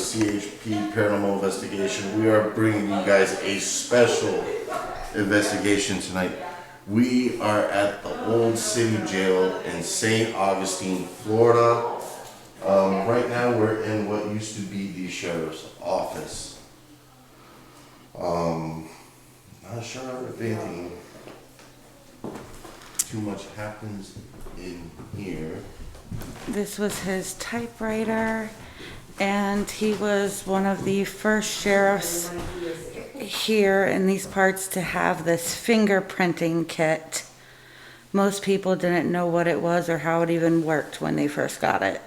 CHP Paranormal Investigation. We are bringing you guys a special investigation tonight. We are at the Old City Jail in St. Augustine, Florida. Right now we're in what used to be the sheriff's office. Not sure if anything too much happens in here. This was his typewriter, and he was one of the first sheriffs here in these parts to have this fingerprinting kit. Most people didn't know what it was or how it even worked when they first got it.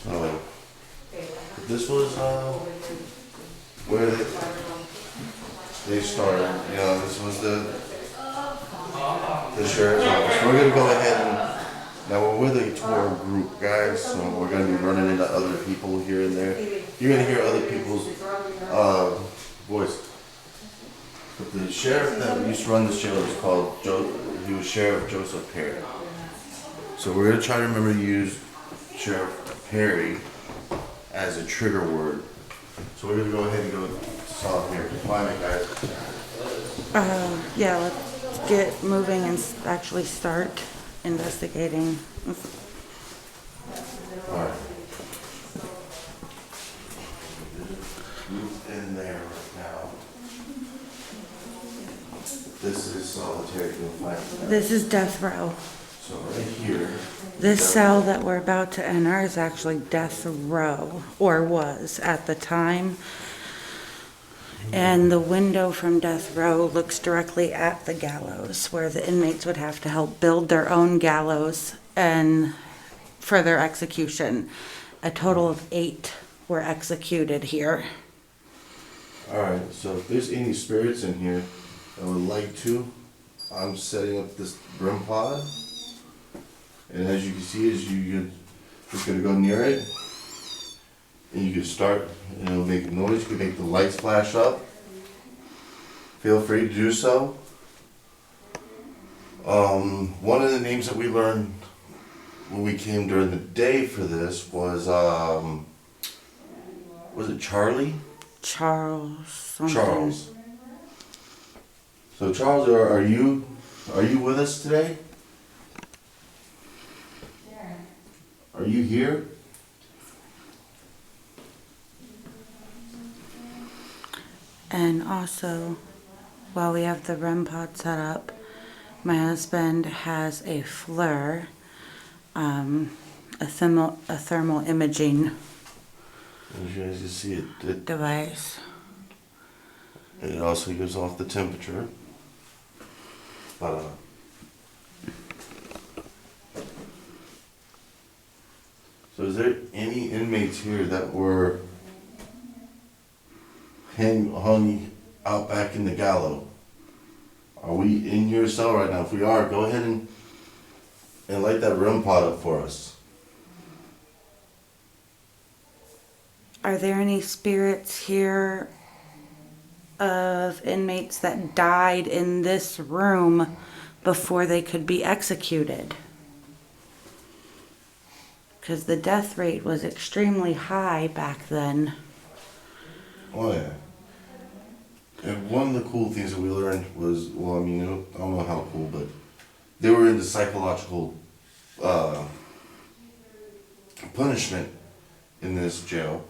So, this was where they started. You know, this was the sheriff's office. We're gonna go ahead and now we're with a tour group, guys. So we're gonna be running into other people here and there. You're gonna hear other people's voice. But the sheriff that used to run this jail was called Joe. He was Sheriff Joseph Perry. So we're gonna try to remember to use Sheriff Perry as a trigger word. So we're gonna go ahead and go solve here. Climb it, guys. Yeah, let's get moving and actually start investigating. Alright. Move in there right now. This is solitary confinement. This is death row. So right here. This cell that we're about to enter is actually death row, or was at the time. And the window from death row looks directly at the gallows, where the inmates would have to help build their own gallows and for their execution. A total of 8 were executed here. Alright, so if there's any spirits in here that would like to, I'm setting up this brim pod. And as you can see, you're just gonna go near it. And you can start, and it'll make a noise. You can make the lights flash up. Feel free to do so. One of the names that we learned when we came during the day for this was it Charlie? Charles something. Charles. So Charles, are you with us today? Are you here? And also, while we have the REM pod set up, my husband has a FLIR, a thermal imaging As you guys can see, it device. it also gives off the temperature. But so is there any inmates here that were hung out back in the gallows? Are we in your cell right now? If we are, go ahead and light that REM pod up for us. Are there any spirits here of inmates that died in this room before they could be executed? Because the death rate was extremely high back then. Oh yeah. And one of the cool things that we learned was, well, I mean, I don't know how cool, but they were into psychological punishment in this jail.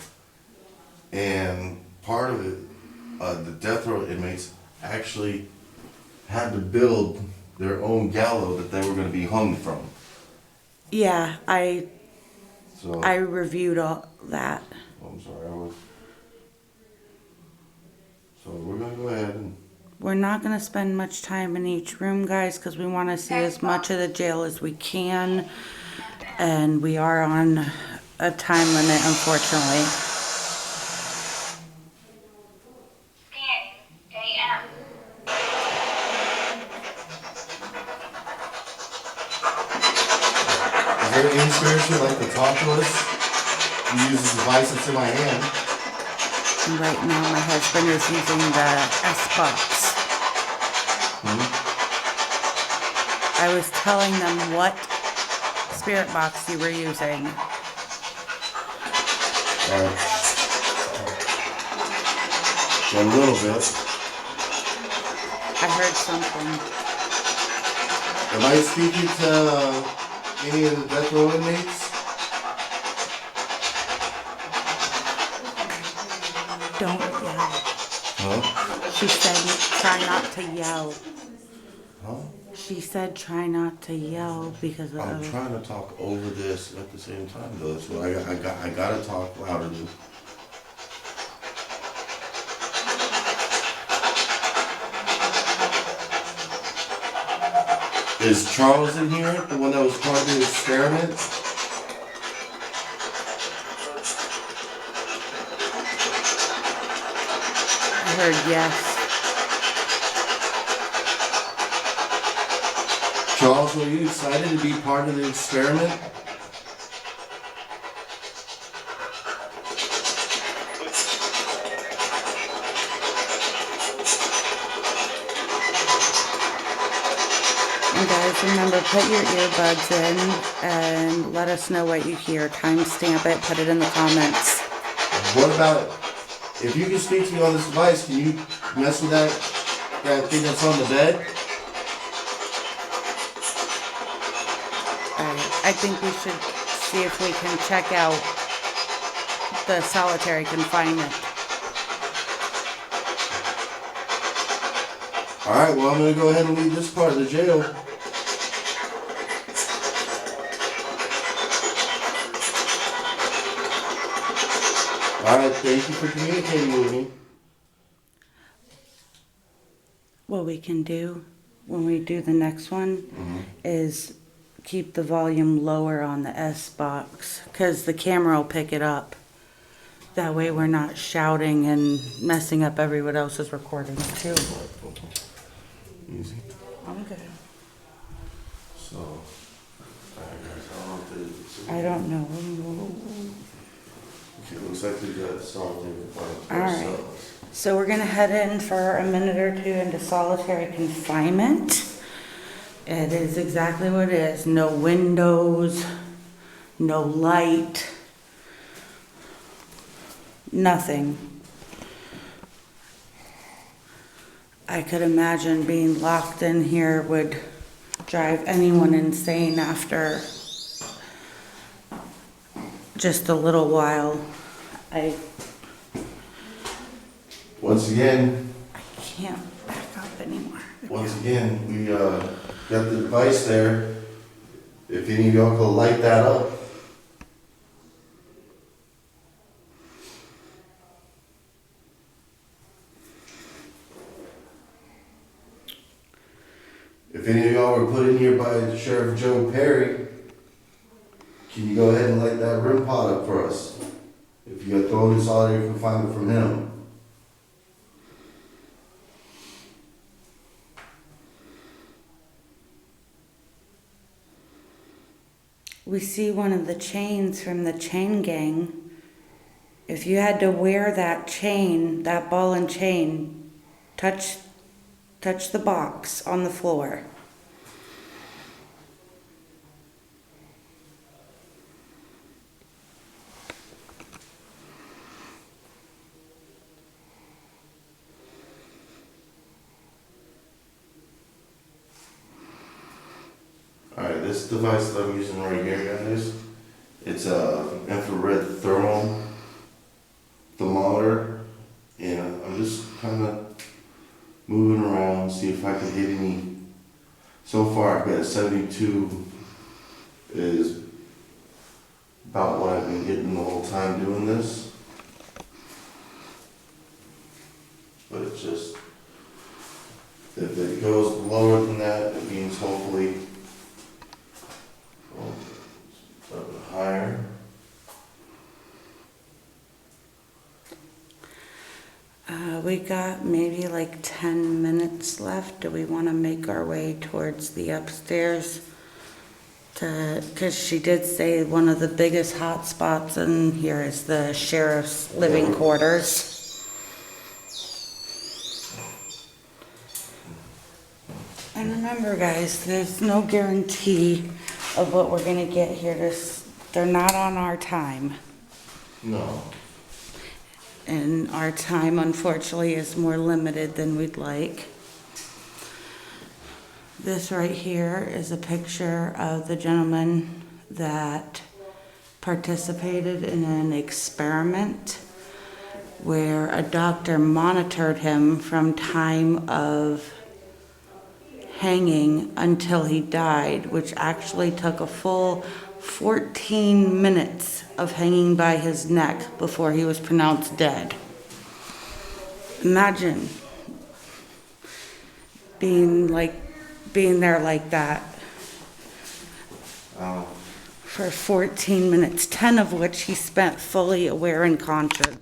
And part of it, the death row inmates actually had to build their own gallows that they were going to be hung from. Yeah, I So, reviewed all that. I'm sorry, so we're going to go ahead and... We're not going to spend much time in each room, guys, because we want to see as much of the jail as we can. And we are on a time limit, unfortunately. Is there any spirit who'd like to talk to us? We use this device that's in my hand. And right now, my husband is using the S-Box. I was telling them what spirit box you were using. A little bit. I heard something. Am I speaking to any of the death row inmates? Don't yell. Huh? She said try not to yell. Huh? She said try not to yell because of I'm trying to talk over this at the same time though, so I gotta talk louder. Is Charles in here? The one that was part of the experiment? I heard yes. Charles, were you excited to be part of the experiment? And guys, remember, put your earbuds in and let us know what you hear. Timestamp it, put it in the comments. What about, if you can speak to me on this device, can you mess with that thing that's on the bed? I think we should see if we can check out the solitary confinement. Alright, well I'm gonna go ahead and leave this part of the jail. Alright, thank you for communicating with me. What we can do when we do the next one is keep the volume lower on the S box because the camera will pick it up. That way we're not shouting and messing up everyone else's recordings too. Easy. I'm good. So, alright guys, I don't know. okay, looks like we got solitary confinement for All right. ourselves. So we're gonna head in for a minute or two into solitary confinement. It is exactly what it is. No windows, no light, nothing. I could imagine being locked in here would drive anyone insane after just a little while. Once again, I can't back up anymore. we got the device there. If any of y'all could light that up. If any of y'all were put in here by Sheriff Joe Perry, can you go ahead and light that REM pod up for us? If you got thrown in solitary confinement from him. We see one of the chains from the chain gang. If you had to wear that chain, that ball and chain, touch the box on the floor. Alright, this device that I'm using right here, guys, it's a infrared thermal thermometer, and I'm just kind of moving around, see if I can hit any. So far, I've got a 72, is about what I've been getting the whole time doing this. But it's just, if it goes lower than that, it means hopefully a little bit higher. We got maybe like 10 minutes left. Do we want to make our way towards the upstairs? Because she did say one of the biggest hot spots in here is the sheriff's living quarters. And remember guys, there's no guarantee of what we're going to get here. They're not on our time. No. and our time, unfortunately, is more limited than we'd like. This right here is a picture of the gentleman that participated in an experiment where a doctor monitored him from time of hanging until he died, which actually took a full 14 minutes of hanging by his neck before he was pronounced dead. Imagine being there like that for 14 minutes, 10 of which he spent fully aware and conscious.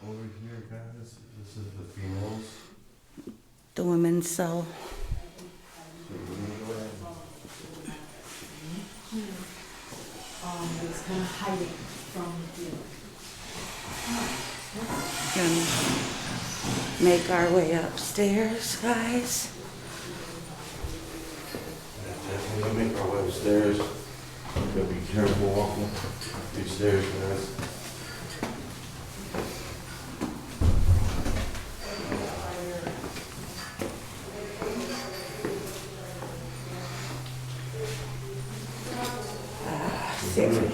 Over here, guys, this is the females. The women's cell. So we're gonna go ahead. It's kind of hiding from the Gonna make our way upstairs, guys. Definitely gonna make our way upstairs. Gotta be careful walking these stairs, guys.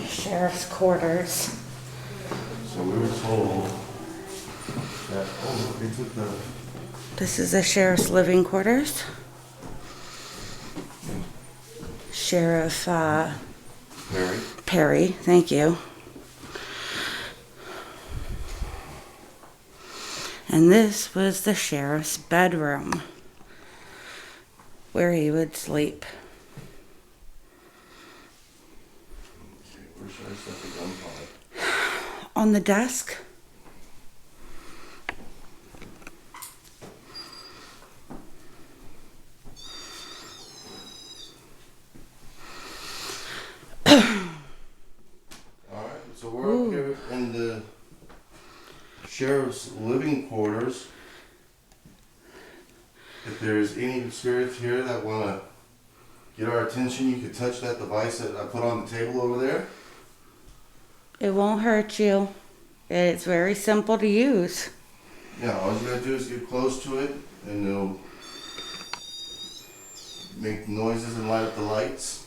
Sheriff's quarters. So we were told that, they took the, This is the sheriff's living quarters. Sheriff Mary. Perry, thank you. And this was the sheriff's bedroom where he would sleep. Okay, where should I set the gun pod? On the desk. Alright, so we're up here in the sheriff's living quarters. If there's any spirits here that want to get our attention, you could touch that device that I put on the table over there. It won't hurt you. It's very simple to use. Yeah, all you gotta do is get close to it and it'll make noises and light up the lights.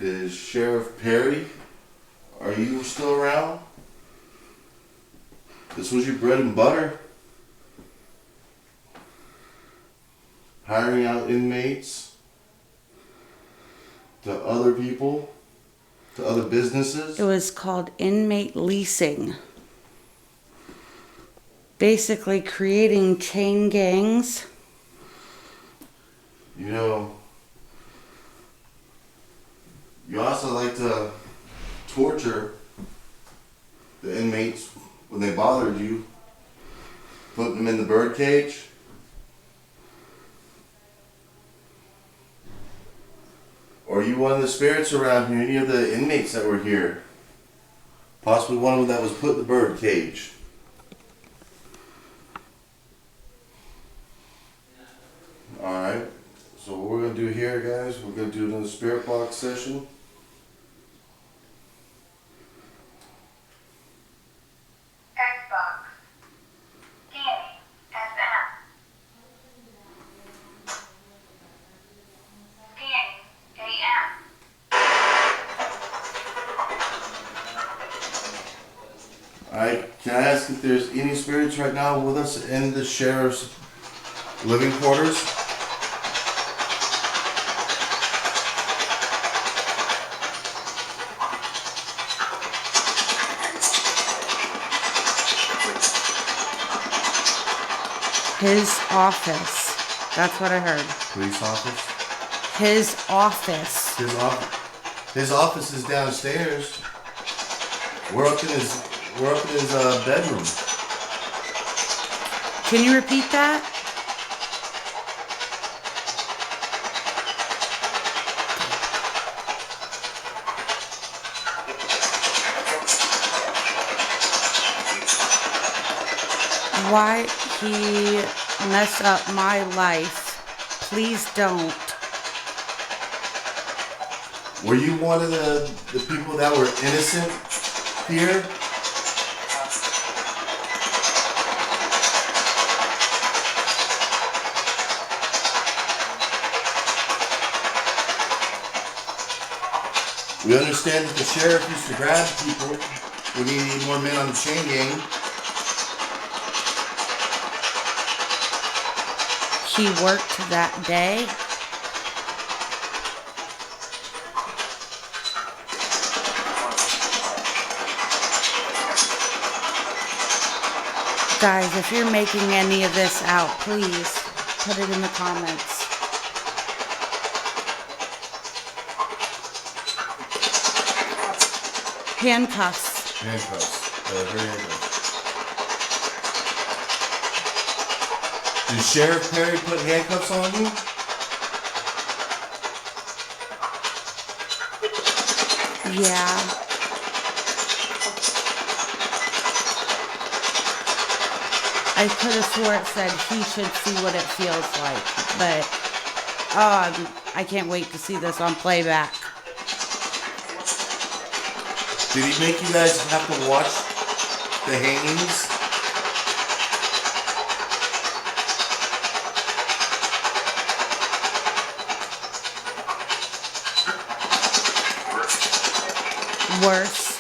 Is Sheriff Perry, are you still around? This was your bread and butter. Hiring out inmates to other people, to other businesses. It was called inmate leasing. Basically creating chain gangs. You know, you also like to torture the inmates when they bothered you, putting them in the bird cage. Or are you one of the spirits around here, any of the inmates that were here? Possibly one of them that was put in the bird cage. Alright, so what we're going to do here, guys, we're going to do another spirit box session. Xbox. Scanning. FM. Scanning. AM. Alright, can I ask if there's any spirits right now with us in the sheriff's living quarters? His office. That's what I heard. Police office? His office. His office is downstairs. We're up in his bedroom. Can you repeat that? Why he mess up my life? Please don't. Were you one of the people that were innocent here? We understand that the sheriff used to grab people. We need more men on the chain gang. He worked that day. Guys, if you're making any of this out, please put it in the comments. Handcuffs. Handcuffs. Her handcuffs. Did Sheriff Perry put handcuffs on you? Yeah. I could have swore it said he should see what it feels like, but I can't wait to see this on playback. Did he make you guys have to watch the hangings? Worse.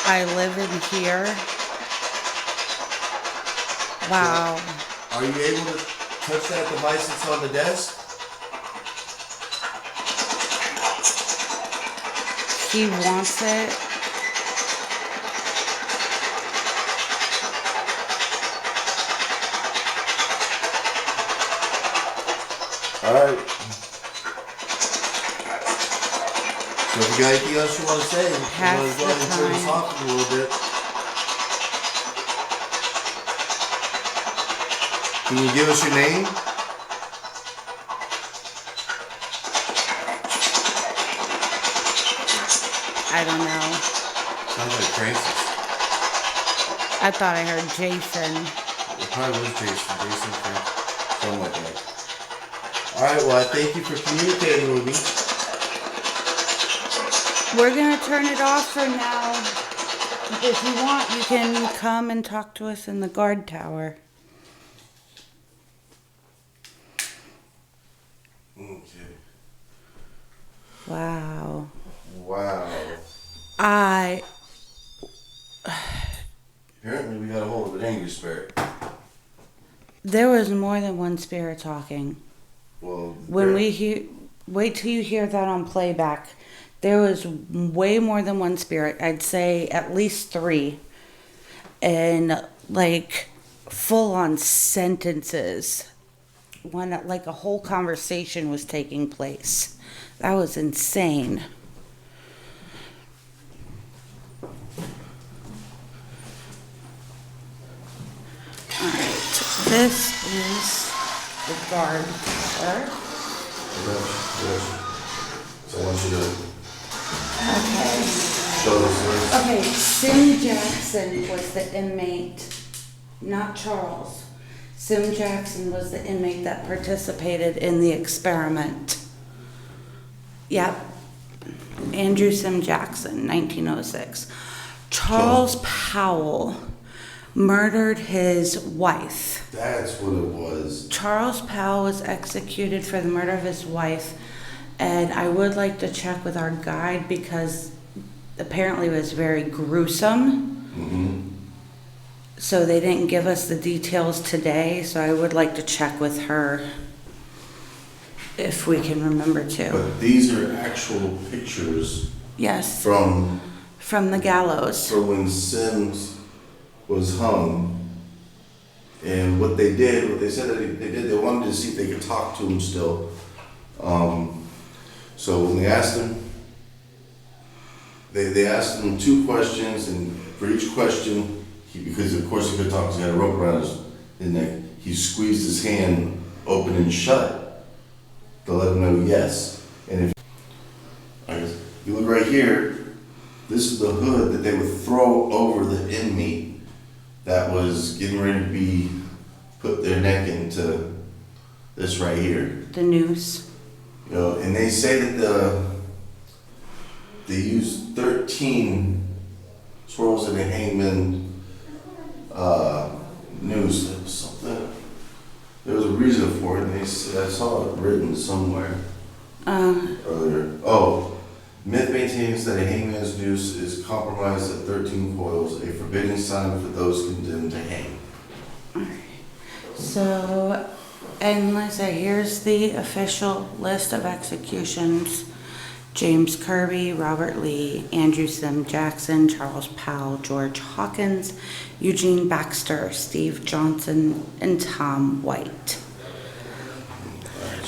I live in here. Wow. Are you able to touch that device that's on the desk? He wants it. Alright. So if you got anything else you want to say, you want to go ahead and turn this off a little bit. Can you give us your name? I don't know. Sounds like Francis. I thought I heard Jason. It probably was Jason. Jason Francis. Something like that. Alright, well I thank you for communicating with me. We're gonna turn it off for now. If you want, you can come and talk to us in the guard tower. Okay. Wow. Wow. Apparently we got a hold of an angry spirit. There was more than one spirit talking. Well, When we hear, wait till you hear that on playback. There was way more than one spirit. I'd say at least 3. And like full on sentences. One, like a whole conversation was taking place. That was insane. Alright, this is the guard tower. Yes. So I want you to Okay. show this first. Okay, Sim Jackson was the inmate, not Charles. Sim Jackson was the inmate that participated in the experiment. Yep. Andrew Sim Jackson, 1906. Charles Powell murdered his wife. That's what it was. Charles Powell was executed for the murder of his wife, and I would like to check with our guide because apparently it was very gruesome. Mm-hmm. So they didn't give us the details today, so I would like to check with her if we can remember to. But these are actual pictures Yes, from from the gallows. when Sims was hung. And what they said that they did, they wanted to see if they could talk to him still. So when they asked him, they asked him 2 questions, and for each question, because of course he could talk because he had a rope around his neck, he squeezed his hand open and shut to let him know yes. And if here, this is the hood that they would throw over the inmate that was getting ready to be put their neck into this right here. The noose. You know, and they say that they use 13 swirls in a hangman noose. There was something. There was a reason for it, and they said, I saw it written somewhere earlier. Oh, myth maintains that a hangman's noose is compromised at 13 coils, a forbidding sign for those condemned to hang. So, and Lisa, here's the official list of executions. James Kirby, Robert Lee, Andrew Sim Jackson, Charles Powell, George Hawkins, Eugene Baxter, Steve Johnson, and Tom White.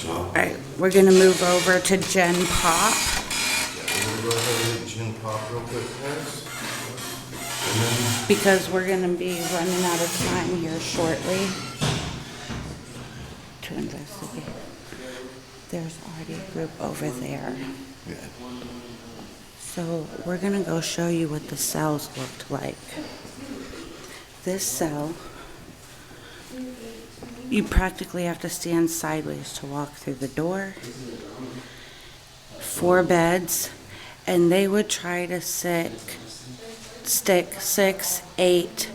All right, we're gonna move over to Gen Pop. We're gonna go ahead and hit Gen Pop real quick, guys. And then, Because we're gonna be running out of time here shortly to investigate. There's already a group over there. yeah. So we're gonna go show you what the cells looked like. This cell, you practically have to stand sideways to walk through the door. 4 beds, and they would try to stick 6, 8,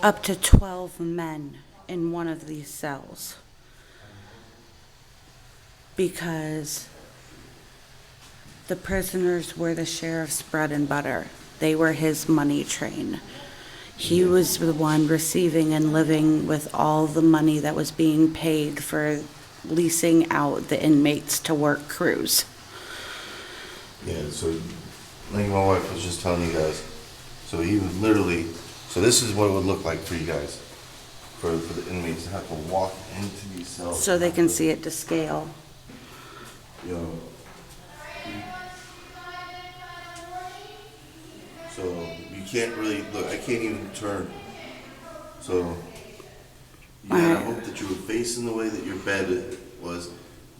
up to 12 men in one of these cells. Because the prisoners were the sheriff's bread and butter. They were his money train. He was the one receiving and living with all the money that was being paid for leasing out the inmates to work crews. Yeah, so like my wife was just telling you guys, so he would literally, so this is what it would look like for you guys, for the inmates to have to walk into these cells. So they can see it to scale. You know. So you can't really, look, I can't even turn. So you gotta hope that you were facing the way that your bed was.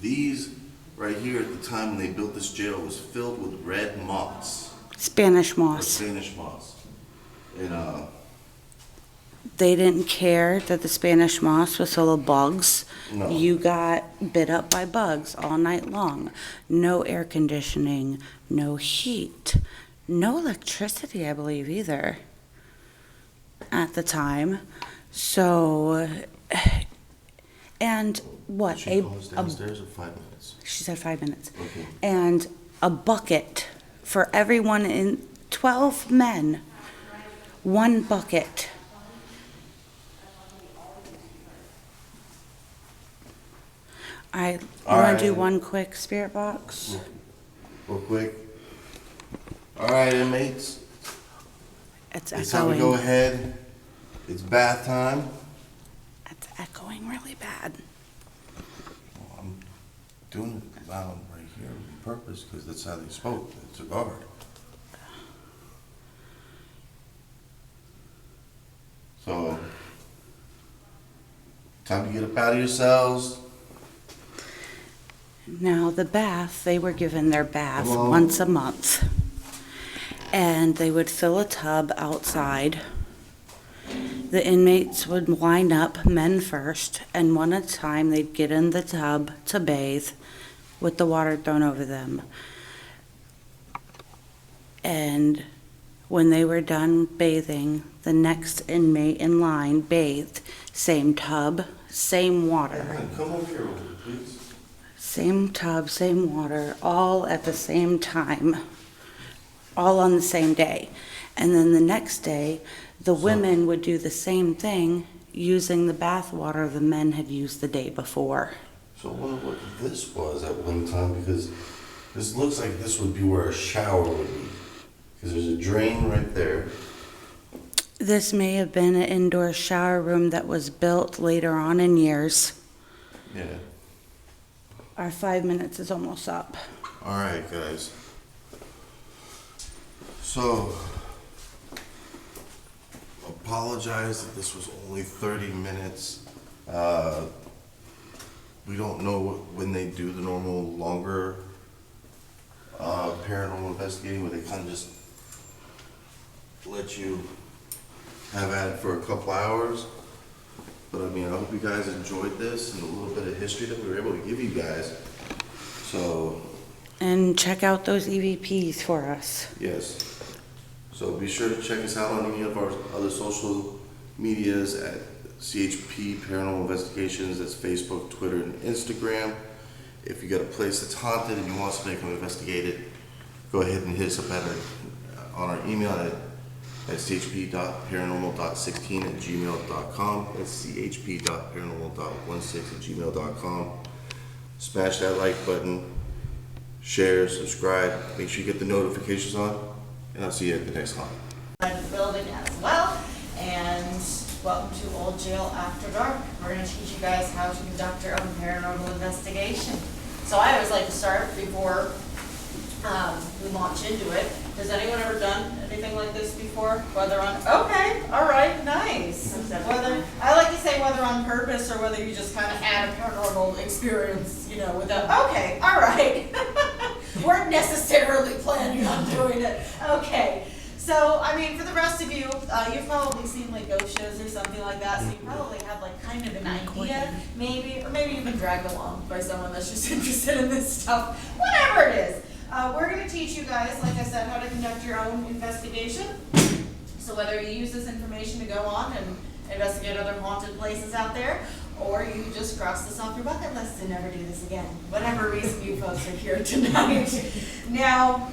These right here at the time when they built this jail was filled with red moss. Spanish Or moss. Spanish moss. And They didn't care that the Spanish moss was full of bugs. No. You got bit up by bugs all night long. No air conditioning, no heat, no electricity, I believe, either at the time. So, and what? she goes downstairs in 5 minutes. She said 5 minutes. Okay. And a bucket for everyone in 12 men. 1 bucket. I want to do one quick spirit box. Real quick. Alright, inmates. It's It's time to go echoing. ahead. It's bath time. It's echoing really bad. Well, I'm doing it loud right here on purpose because that's how they spoke. It's a guard. So, time to get up out of your cells. Now, the bath, they were given their bath Hello? once a month. And they would fill a tub outside. The inmates would line up, men first, and one at a time they'd get in the tub to bathe with the water thrown over them. And when they were done bathing, the next inmate in line bathed. Same tub, same water. Come over here, please. Same tub, same water, all at the same time, all on the same day. And then the next day, the women would do the same thing using the bath water the men had used the day before. So I wonder what this was at one time because this looks like this would be where a shower would be. Because there's a drain right there. This may have been an indoor shower room that was built later on in years. Yeah. Our 5 minutes is almost up. All right, guys. So, apologize that this was only 30 minutes. We don't know when they do the normal longer paranormal investigating, where they kind of just let you have at it for a couple hours. But I mean, I hope you guys enjoyed this and a little bit of history that we were able to give you guys. So, And check out those EVPs for us. yes. So be sure to check us out on any of our other social medias at CHP Paranormal Investigations. That's Facebook, Twitter, and Instagram. If you got a place that's haunted and you want somebody to come investigate it, go ahead and hit us up on our email at chp.paranormal.16@gmail.com. That's chp.paranormal.16@gmail.com. Smash that like button, share, subscribe, make sure you get the notifications on, and I'll see you at the next haunt. Inside the building as well, and welcome to Old Jail After Dark. We're going to teach you guys how to conduct your own paranormal investigation. So I always like to start before we launch into it. Has anyone ever done anything like this before? Whether on, okay, all right, nice. Whether, I like to say whether on purpose or whether you just kind of add a paranormal experience, you know, without, okay, all right. Weren't necessarily planning on doing it. Okay. So, I mean, for the rest of you, you've probably seen like ghost shows or something like that, so you probably have like kind of an idea, maybe, or maybe you've been dragged along by someone that's just interested in this stuff. Whatever it is. We're going to teach you guys, like I said, how to conduct your own investigation. So whether you use this information to go on and investigate other haunted places out there, or you just cross this off your bucket list and never do this again. Whatever reason you folks are here tonight. Now,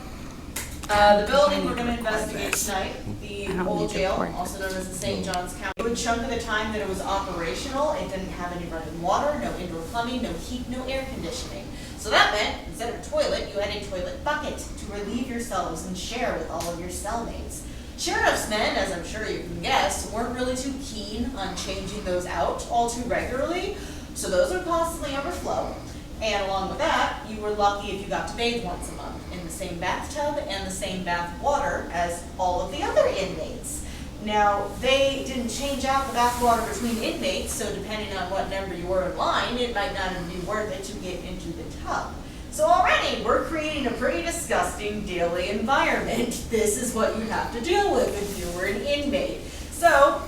the building we're going to investigate tonight, the old jail, also known as the St. John's County. A good chunk of the time that it was operational, it didn't have any running water, no indoor plumbing, no heat, no air conditioning. So that meant, instead of a toilet, you had a toilet bucket to relieve yourselves and share with all of your cellmates. Sheriff's men, as I'm sure you can guess, weren't really too keen on changing those out all too regularly, so those would constantly overflow. And along with that, you were lucky if you got to bathe once a month in the same bathtub and the same bath water as all of the other inmates. Now, they didn't change out the bath water between inmates, so depending on what number you were in line, it might not be worth it to get into the tub. So already, we're creating a pretty disgusting daily environment. This is what you have to deal with if you were an inmate. So,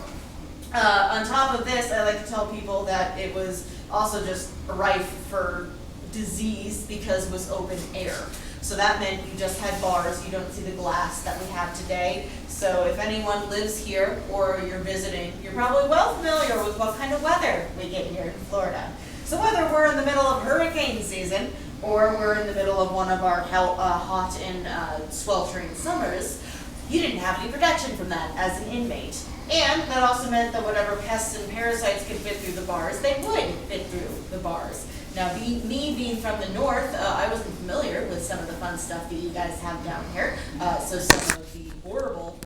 on top of this, I like to tell people that it was also just rife for disease because it was open air. So that meant you just had bars. You don't see the glass that we have today. So if anyone lives here or you're visiting, you're probably well familiar with what kind of weather we get here in Florida. So whether we're in the middle of hurricane season or we're in the middle of one of our hot and sweltering summers, you didn't have any protection from that as an inmate. And that also meant that whatever pests and parasites could fit through the bars, they would fit through the bars. Now, me being from the north, I wasn't familiar with some of the fun stuff that you guys have down here. So some of the horrible